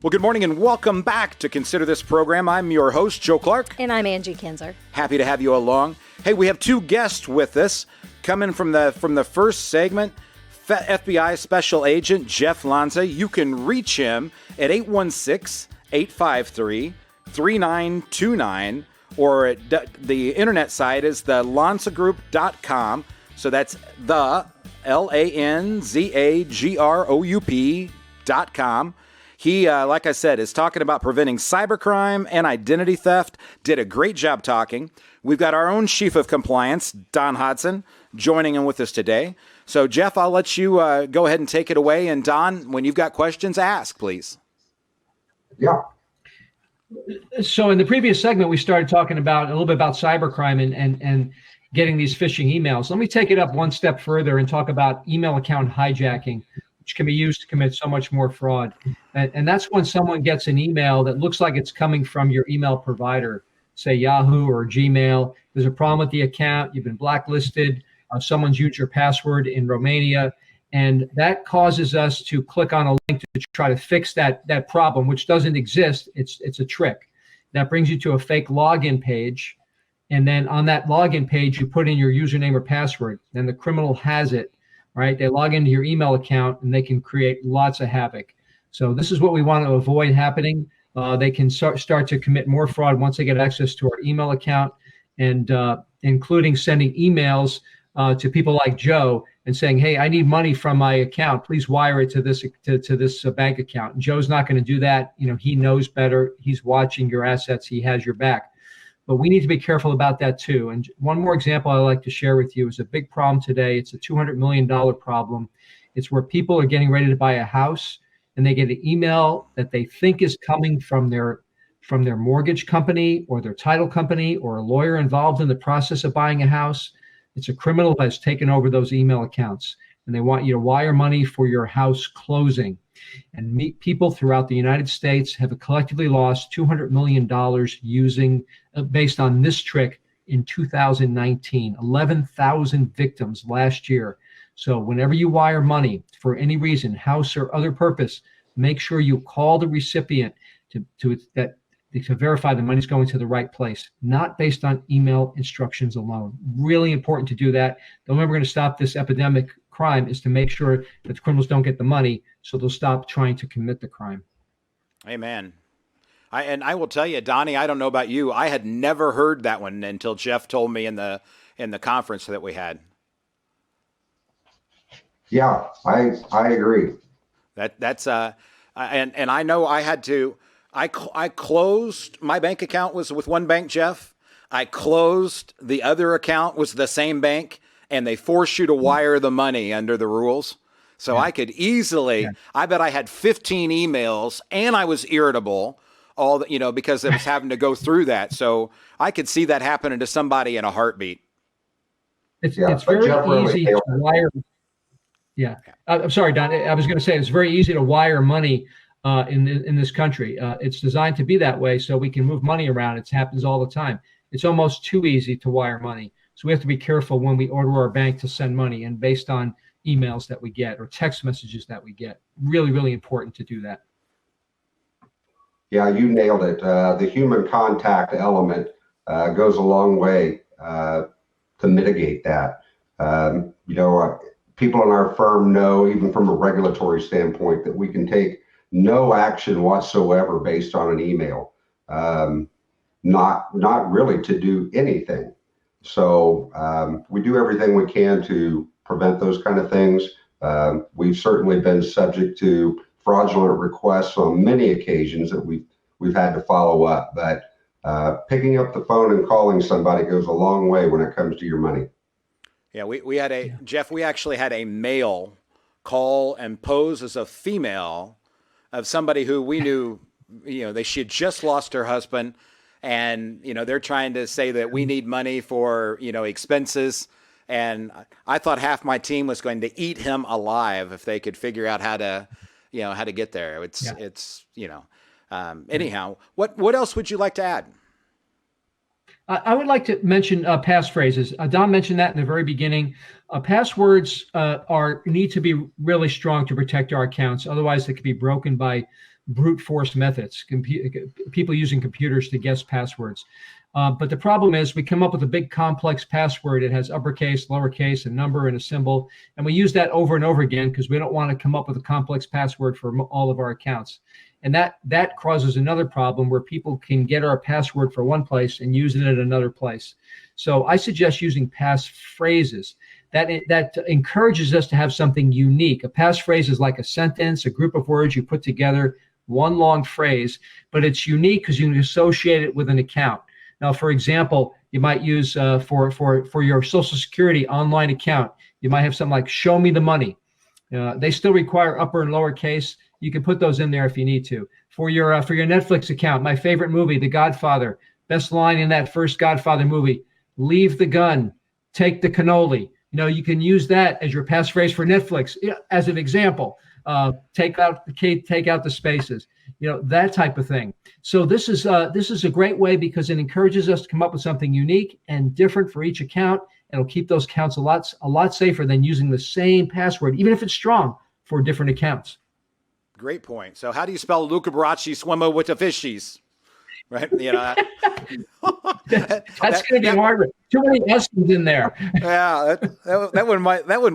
Well, good morning and welcome back to Consider This Program. I'm your host, Joe Clark. And I'm Angi Kinser. Happy to have you along. Hey, we have two guests with us coming from the first segment. FBI Special Agent Jeff Lanza. You can reach him at 816-853-3929 or at the internet site is the lanzagroup.com. So that's the LANZAGROUP.com. He, like I said, is talking about preventing cybercrime and identity theft. Did a great job talking. We've got our own Chief of Compliance, Don Hodson, joining in with us today. So, Jeff, I'll let you go ahead and take it away. And, Don, when you've got questions, ask, please. Yeah. So in the previous segment, we started talking about a little bit about cybercrime and getting these phishing emails. Let me take it up one step further and talk about email account hijacking, which can be used to commit so much more fraud. And that's when someone gets an email that looks like it's coming from your email provider, say Yahoo or Gmail. There's a problem with the account. You've been blacklisted. Someone's used your password in Romania. And that causes us to click on a link to try to fix that problem, which doesn't exist. It's a trick. That brings you to a fake login page. And then on that login page, you put in your username or password. Then the criminal has it, right? They log into your email account and they can create lots of havoc. So this is what we want to avoid happening. They can start to commit more fraud once they get access to our email account, and including sending emails to people like Joe and saying, hey, I need money from my account. Please wire it to this bank account. And Joe's not going to do that. You know, he knows better. He's watching your assets. He has your back. But we need to be careful about that too. And one more example I'd like to share with you is a big problem today. It's a $200 million problem. It's where people are getting ready to buy a house and they get an email that they think is coming from their mortgage company or their title company or a lawyer involved in the process of buying a house. It's a criminal that has taken over those email accounts, and they want you to wire money for your house closing. And people throughout the United States have collectively lost $200 million based on this trick in 2019, 11,000 victims last year. So whenever you wire money for any reason, house or other purpose, make sure you call the recipient to verify the money's going to the right place, not based on email instructions alone. Really important to do that. The only way we're going to stop this epidemic crime is to make sure that the criminals don't get the money, so they'll stop trying to commit the crime. Amen. I will tell you, Donnie, I don't know about you. I had never heard that one until Jeff told me in the conference that we had. Yeah, I agree. That's and I know I had to. I closed, my bank account was with one bank, Jeff. I closed, the other account was the same bank, and they force you to wire the money under the rules. So I could easily, I bet I had 15 emails and I was irritable because I was having to go through that. So I could see that happening to somebody in a heartbeat. It's very easy to wire. Yeah. I'm sorry, Don. I was going to say it's very easy to wire money in this country. It's designed to be that way so we can move money around. It happens all the time. It's almost too easy to wire money. So we have to be careful when we order our bank to send money, and based on emails that we get or text messages that we get. Really, really important to do that. Yeah, you nailed it. The human contact element goes a long way to mitigate that. People in our firm know, even from a regulatory standpoint, that we can take no action whatsoever based on an email, not really to do anything. So we do everything we can to prevent those kind of things. We've certainly been subject to fraudulent requests on many occasions that we've had to follow up, but picking up the phone and calling somebody goes a long way when it comes to your money. Yeah, we had Jeff, we actually had a male call and pose as a female of somebody who we knew, she had just lost her husband, and, they're trying to say that we need money for, expenses. And I thought half my team was going to eat him alive if they could figure out how to get there. Anyhow, what else would you like to add? I would like to mention passphrases. Don mentioned that in the very beginning. Passwords need to be really strong to protect our accounts. Otherwise, they could be broken by brute force methods, people using computers to guess passwords. But the problem is we come up with a big complex password. It has uppercase, lowercase, a number, and a symbol. And we use that over and over again because we don't want to come up with a complex password for all of our accounts. And that causes another problem where people can get our password for one place and use it at another place. So I suggest using passphrases. That encourages us to have something unique. A passphrase is like a sentence, a group of words you put together, one long phrase, but it's unique because you can associate it with an account. Now, for example, you might use for your Social Security online account, you might have something like "Show me the money." They still require upper and lower case. You can put those in there if you need to. For your Netflix account, my favorite movie, The Godfather, best line in that first Godfather movie: "Leave the gun, take the cannoli." You can use that as your passphrase for Netflix, as an example. Take out the spaces, that type of thing. So this is a great way because it encourages us to come up with something unique and different for each account. It'll keep those accounts a lot safer than using the same password, even if it's strong, for different accounts. Great point. So how do you spell Luca Bracci swimmer with the fishies? Right? That's going to be hard. Too many S's in there. Yeah, that one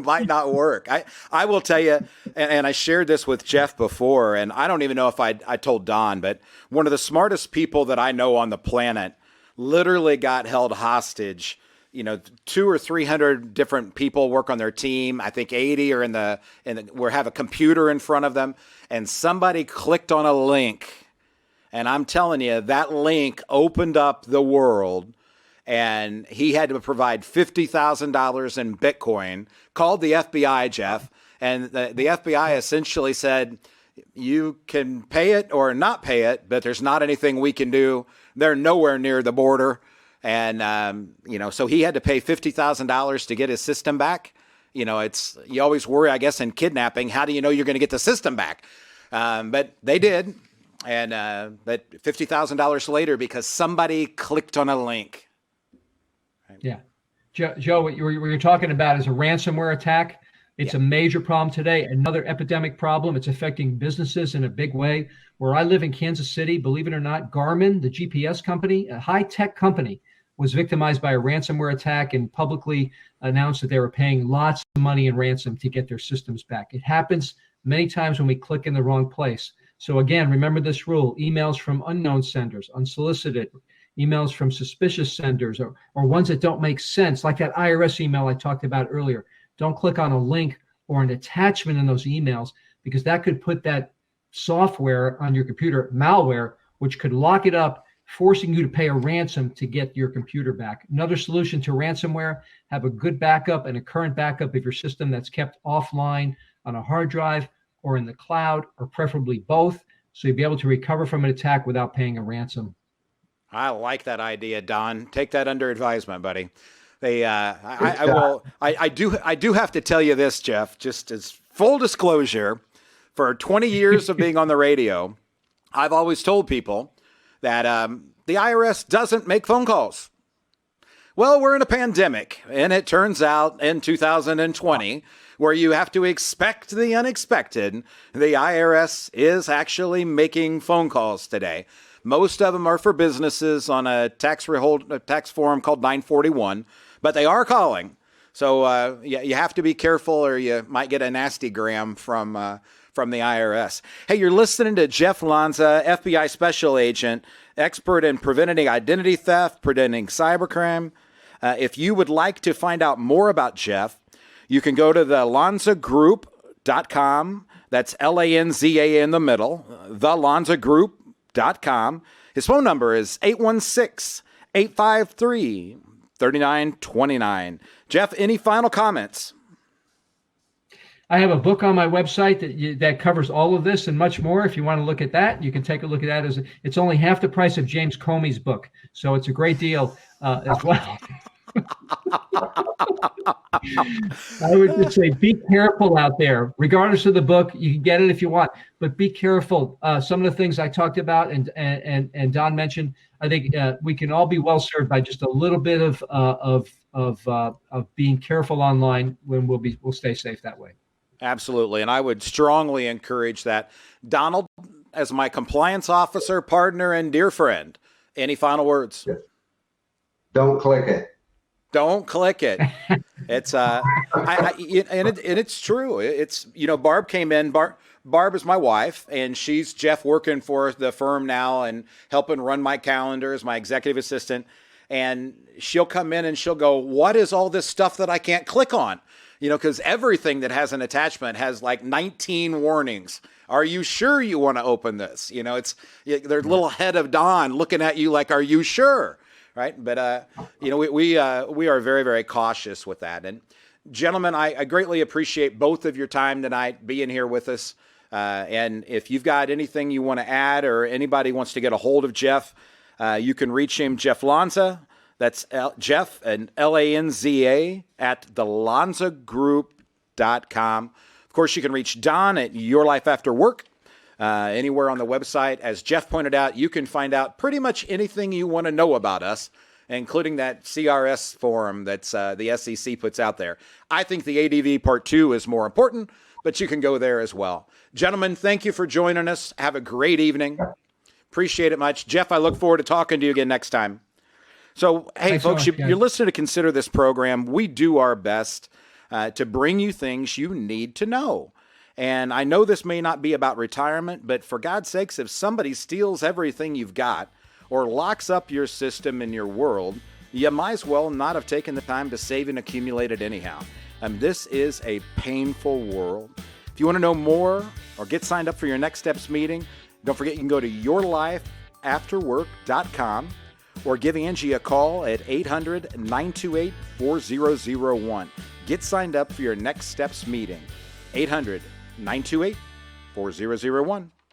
might not work. I will tell you, and I shared this with Jeff before, and I don't even know if I told Don, but one of the smartest people that I know on the planet literally got held hostage. 200 or 300 different people work on their team. I think 80 are have a computer in front of them, and somebody clicked on a link. And I'm telling you, that link opened up the world, and he had to provide $50,000 in Bitcoin, called the FBI, Jeff, and the FBI essentially said, you can pay it or not pay it, but there's not anything we can do. They're nowhere near the border. And, so he had to pay $50,000 to get his system back. You always worry, I guess, in kidnapping, how do you know you're going to get the system back? But they did. And but $50,000 later because somebody clicked on a link. Right? Yeah, Joe, what you're talking about is a ransomware attack. It's a major problem today. Another epidemic problem. It's affecting businesses in a big way. Where I live in Kansas City, believe it or not, Garmin, the GPS company, a high-tech company, was victimized by a ransomware attack and publicly announced that they were paying lots of money in ransom to get their systems back. It happens many times when we click in the wrong place. So again, remember this rule: emails from unknown senders, unsolicited, emails from suspicious senders, or ones that don't make sense, like that IRS email I talked about earlier. Don't click on a link or an attachment in those emails, because that could put that software on your computer, malware, which could lock it up, forcing you to pay a ransom to get your computer back. Another solution to ransomware: have a good backup and a current backup of your system that's kept offline on a hard drive or in the cloud, or preferably both, so you'll be able to recover from an attack without paying a ransom. I like that idea, Don. Take that under advisement, buddy. I do have to tell you this, Jeff, just as full disclosure. For 20 years of being on the radio, I've always told people that the IRS doesn't make phone calls. Well, we're in a pandemic, and it turns out in 2020, where you have to expect the unexpected, the IRS is actually making phone calls today. Most of them are for businesses on a tax form called 941, but they are calling. So you have to be careful, or you might get a nasty gram from the IRS. Hey, you're listening to Jeff Lanza, FBI Special Agent, expert in preventing identity theft, preventing cybercrime. If you would like to find out more about Jeff, you can go to the lanzagroup.com. That's LANZA in the middle, thelanzagroup.com. His phone number is 816-853-3929. Jeff, any final comments? I have a book on my website that covers all of this and much more. If you want to look at that, you can take a look at that. It's only half the price of James Comey's book, so it's a great deal as well. I would just say be careful out there. Regardless of the book, you can get it if you want, but be careful. Some of the things I talked about and Don mentioned, I think we can all be well served by just a little bit of being careful online. When we'll stay safe that way. Absolutely, and I would strongly encourage that. Donald, as my compliance officer, partner, and dear friend. Any final words? Yes. Don't click it. Don't click it. It's and it's true. It's, you know, Barb came in. Barb is my wife, and she's Jeff working for the firm now and helping run my calendar as my executive assistant. And she'll come in and she'll go, "What is all this stuff that I can't click on?" You know, because everything that has an attachment has like 19 warnings. Are you sure you want to open this? You know, it's there's little head of Don looking at you like, "Are you sure?" Right? But you know, we are very, very cautious with that. And gentlemen, I greatly appreciate both of your time tonight being here with us. And if you've got anything you want to add, or anybody wants to get a hold of Jeff, you can reach him, Jeff Lanza. That's Jeff and Lanza at thelanzagroup.com. Of course, you can reach Don at Your Life After Work. Anywhere on the website. As Jeff pointed out, you can find out pretty much anything you want to know about us, including that CRS forum that's the SEC puts out there. I think the ADV Part 2 is more important, but you can go there as well. Gentlemen, thank you for joining us. Have a great evening. Appreciate it much. Jeff, I look forward to talking to you again next time. So, hey, Thanks folks, so much, you're listening to Consider This program. We do our best to bring you things you need to know. And I know this may not be about retirement, but for God's sakes, if somebody steals everything you've got or locks up your system in your world, you might as well not have taken the time to save and accumulate it anyhow. This is a painful world. If you want to know more or get signed up for your Next Steps meeting, don't forget you can go to yourlifeafterwork.com or give Angie a call at 800-928-4001. Get signed up for your Next Steps meeting. 800-928-4001.